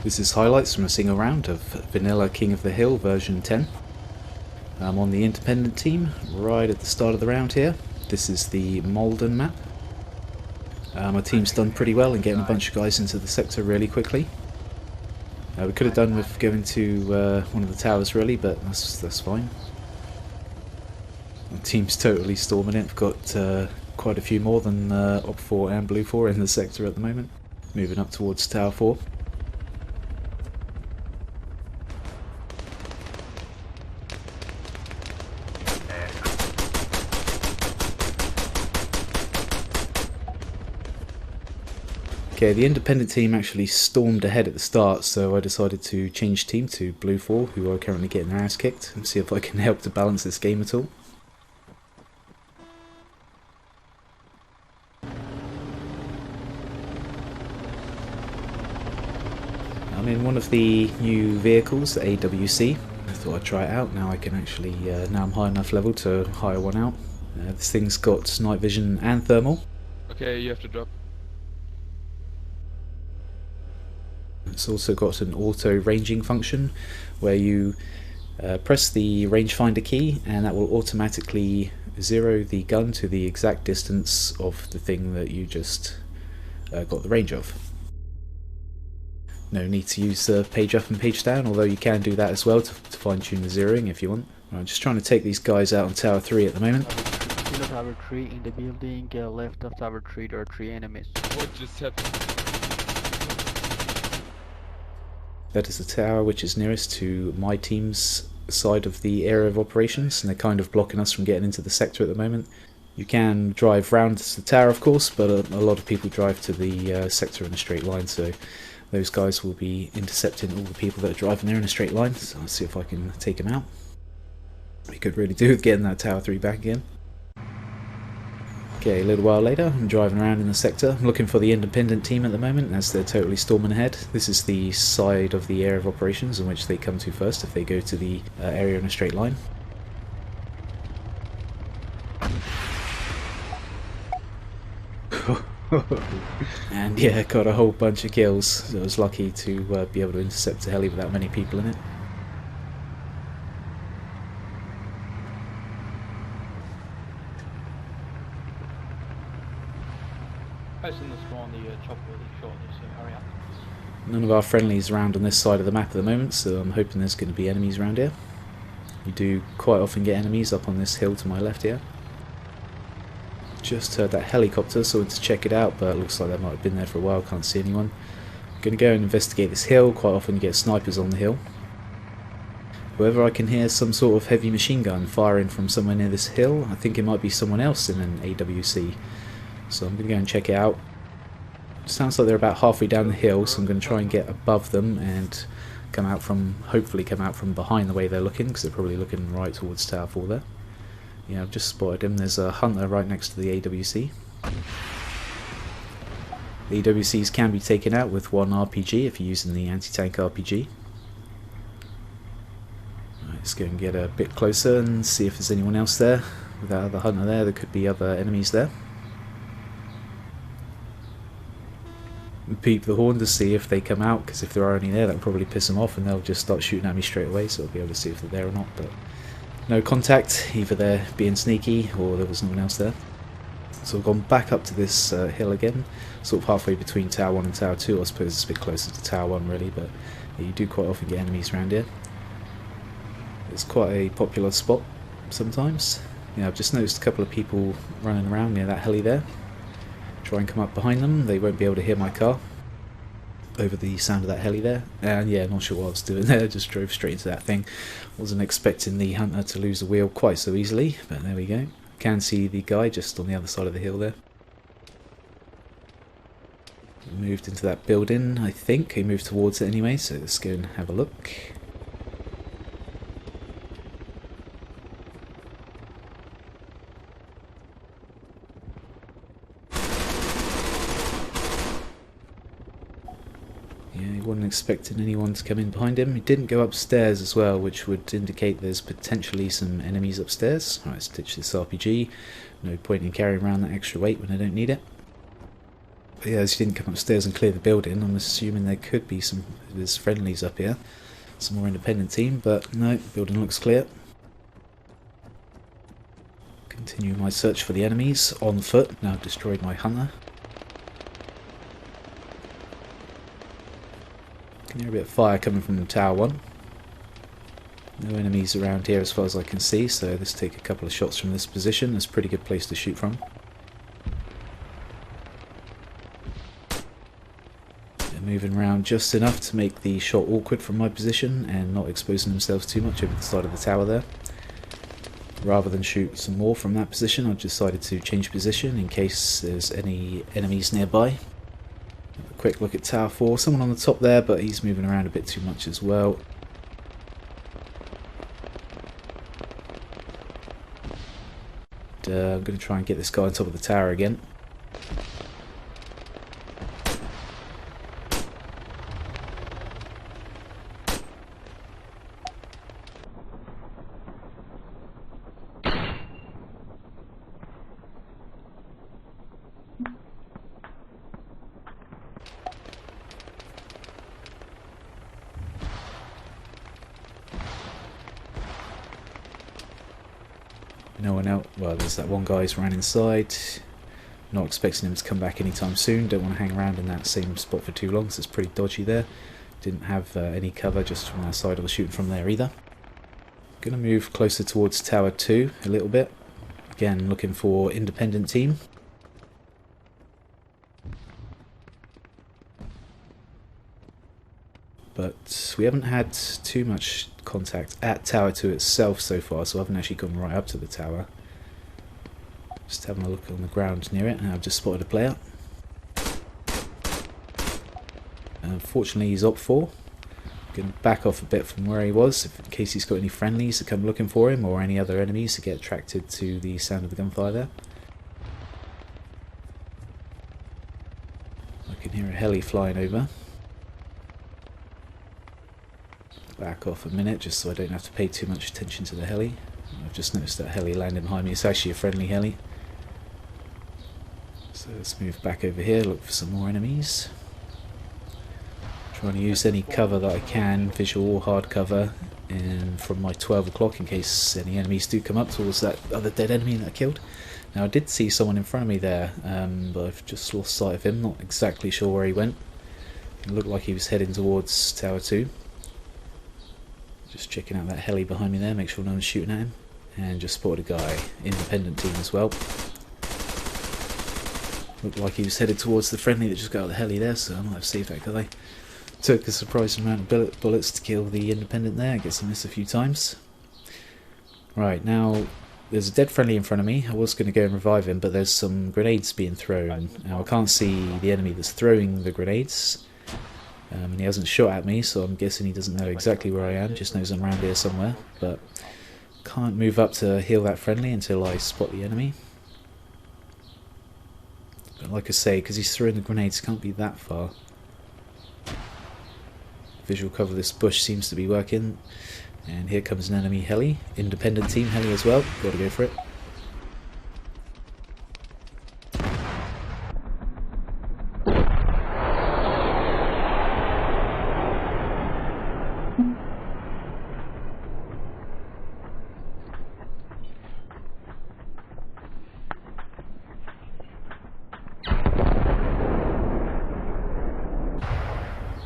This is highlights from a single round of Vanilla King of the Hill version 10. I'm on the independent team right at the start of the round here. This is the Malden map. My team's done pretty well in getting a bunch of guys into the sector really quickly. We could have done with going to one of the towers really, but that's fine. My team's totally storming it. We've got quite a few more than Op4 and BLUFOR in the sector at the moment. Moving up towards Tower 4. Okay, the independent team actually stormed ahead at the start, so I decided to change team to BLUFOR, who are currently getting their ass kicked, and see if I can help to balance this game at all. I'm in one of the new vehicles, the AWC. I thought I'd try it out. Now I can actually, now I'm high enough level to hire one out. This thing's got night vision and thermal. Okay, you have to drop. It's also got an auto ranging function where you press the rangefinder key and that will automatically zero the gun to the exact distance of the thing that you just got the range of. No need to use page up and page down, although you can do that as well to fine tune the zeroing if you want. I'm just trying to take these guys out on Tower 3 at the moment. Below Tower 3 in the building, left of Tower 3 there are 3 enemies. What just happened? That is the tower which is nearest to my team's side of the area of operations, and they're kind of blocking us from getting into the sector at the moment. You can drive round the tower of course, but a lot of people drive to the sector in a straight line, so those guys will be intercepting all the people that are driving there in a straight line, so I'll see if I can take them out. We could really do with getting that Tower 3 back again. Okay, a little while later, I'm driving around in the sector. I'm looking for the independent team at the moment as they're totally storming ahead. This is the side of the area of operations in which they come to first if they go to the area in a straight line. And yeah, got a whole bunch of kills, so I was lucky to be able to intercept a heli without many people in it. None of our friendlies around on this side of the map at the moment, so I'm hoping there's going to be enemies around here. You do quite often get enemies up on this hill to my left here. Just heard that helicopter, so I went to check it out, but it looks like they might have been there for a while, can't see anyone. I'm going to go and investigate this hill. Quite often you get snipers on the hill. However, I can hear some sort of heavy machine gun firing from somewhere near this hill. I think it might be someone else in an AWC, so I'm going to go and check it out. Sounds like they're about halfway down the hill, so I'm going to try and get above them and hopefully come out from behind the way they're looking, because they're probably looking right towards Tower 4 there. Yeah, I've just spotted him. There's a hunter right next to the AWC. The AWCs can be taken out with one RPG if you're using the anti-tank RPG. Right, let's go and get a bit closer and see if there's anyone else there. With that other hunter there could be other enemies there. Peep the horn to see if they come out, because if there are any there, that'll probably piss them off and they'll just start shooting at me straight away, so I'll be able to see if they're there or not. But no contact, either they're being sneaky or there was no one else there. So I've gone back up to this hill again, sort of halfway between Tower 1 and Tower 2. I suppose it's a bit closer to Tower 1 really, but yeah, you do quite often get enemies around here. It's quite a popular spot sometimes. Yeah, I've just noticed a couple of people running around near that heli there. Try and come up behind them, they won't be able to hear my car over the sound of that heli there. And yeah, not sure what I was doing there, just drove straight into that thing. Wasn't expecting the hunter to lose the wheel quite so easily, but there we go. Can see the guy just on the other side of the hill there. Moved into that building, I think. He moved towards it anyway, so let's go and have a look. Yeah, he wasn't expecting anyone to come in behind him. He didn't go upstairs as well, which would indicate there's potentially some enemies upstairs. Right, let's ditch this RPG. No point in carrying around that extra weight when I don't need it. But yeah, as you didn't come upstairs and clear the building, I'm assuming there could be there's friendlies up here. Some more independent team, but no, building looks clear. Continue my search for the enemies on foot. Now I've destroyed my hunter. Can hear a bit of fire coming from Tower 1. No enemies around here as far as I can see, so let's take a couple of shots from this position. It's a pretty good place to shoot from. They're moving around just enough to make the shot awkward from my position and not exposing themselves too much over the side of the tower there. Rather than shoot some more from that position, I've decided to change position in case there's any enemies nearby. Have a quick look at Tower 4. Someone on the top there, but he's moving around a bit too much as well. I'm going to try and get this guy on top of the tower again. No one out. Well, there's that one guy who's ran inside. Not expecting him to come back anytime soon. Don't want to hang around in that same spot for too long, so it's pretty dodgy there. Didn't have any cover just from that side I was shooting from there either. Gonna move closer towards Tower 2 a little bit. Again, looking for independent team. But we haven't had too much contact at Tower 2 itself so far, so I haven't actually gone right up to the tower. Just having a look on the ground near it, and I've just spotted a player. Unfortunately, he's op 4. I'm going to back off a bit from where he was, in case he's got any friendlies to come looking for him, or any other enemies to get attracted to the sound of the gunfire there. I can hear a heli flying over. Back off a minute just so I don't have to pay too much attention to the heli. I've just noticed that heli landing behind me. It's actually a friendly heli. So let's move back over here, look for some more enemies. Trying to use any cover that I can, visual or hard cover, and from my 12 o'clock in case any enemies do come up towards that other dead enemy that I killed. Now I did see someone in front of me there, but I've just lost sight of him, not exactly sure where he went. It looked like he was heading towards Tower 2. Just checking out that heli behind me there, make sure no one's shooting at him. And just spotted a guy, independent team as well. Looked like he was headed towards the friendly that just got out of the heli there, so I might have saved that guy. Took a surprising amount of bullets to kill the independent there, I guess I missed a few times. Right, now there's a dead friendly in front of me. I was going to go and revive him, but there's some grenades being thrown. Now I can't see the enemy that's throwing the grenades. And he hasn't shot at me, so I'm guessing he doesn't know exactly where I am, just knows I'm around here somewhere. But can't move up to heal that friendly until I spot the enemy. But like I say, because he's throwing the grenades, can't be that far. Visual cover of this bush seems to be working. And here comes an enemy heli, independent team heli as well, gotta go for it.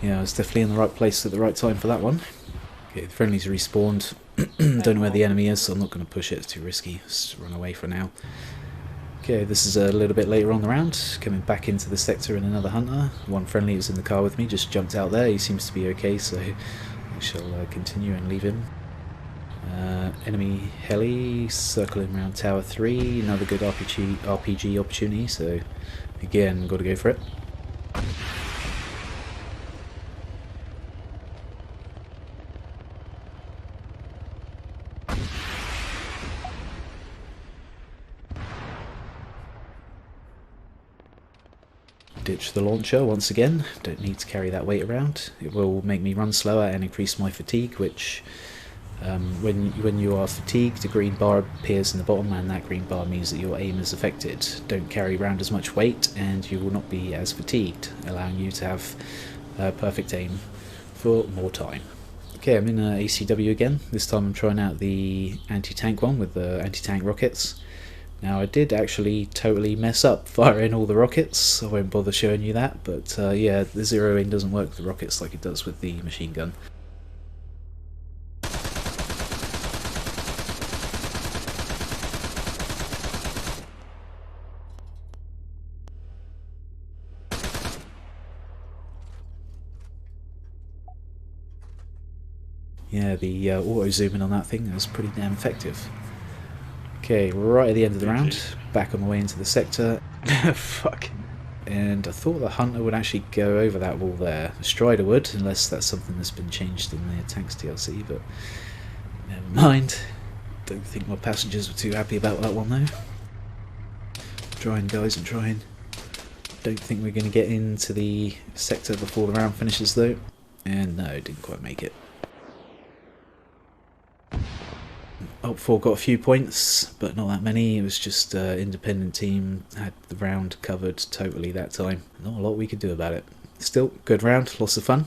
Yeah, I was definitely in the right place at the right time for that one. Okay, the friendly's respawned. Don't know where the enemy is, so I'm not going to push it, it's too risky. Just run away for now. Okay, this is a little bit later on the round. Coming back into the sector in another hunter. One friendly was in the car with me, just jumped out there. He seems to be okay, so I shall continue and leave him. Enemy heli circling around Tower 3. Another good RPG opportunity, so again, got to go for it. Ditch the launcher once again, don't need to carry that weight around. It will make me run slower and increase my fatigue, which When you are fatigued, a green bar appears in the bottom, and that green bar means that your aim is affected. Don't carry around as much weight and you will not be as fatigued, allowing you to have perfect aim for more time. Okay, I'm in ACW again. This time I'm trying out the anti-tank one with the anti-tank rockets. Now I did actually totally mess up firing all the rockets. I won't bother showing you that, but yeah, the zeroing doesn't work with the rockets like it does with the machine gun. Yeah, the auto zooming on that thing is pretty damn effective. Okay, right at the end of the round, back on the way into the sector. Fuck. And I thought the hunter would actually go over that wall there. The strider would, unless that's something that's been changed in the tanks DLC, but never mind. Don't think my passengers were too happy about that one though. I'm trying, guys, I'm trying. Don't think we're going to get into the sector before the round finishes though. And no, didn't quite make it. Op 4 got a few points, but not that many. It was just independent team, had the round covered totally that time. Not a lot we could do about it. Still, good round, lots of fun.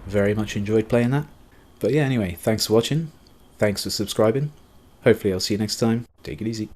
Very much enjoyed playing that. But yeah, anyway, thanks for watching. Thanks for subscribing. Hopefully I'll see you next time. Take it easy.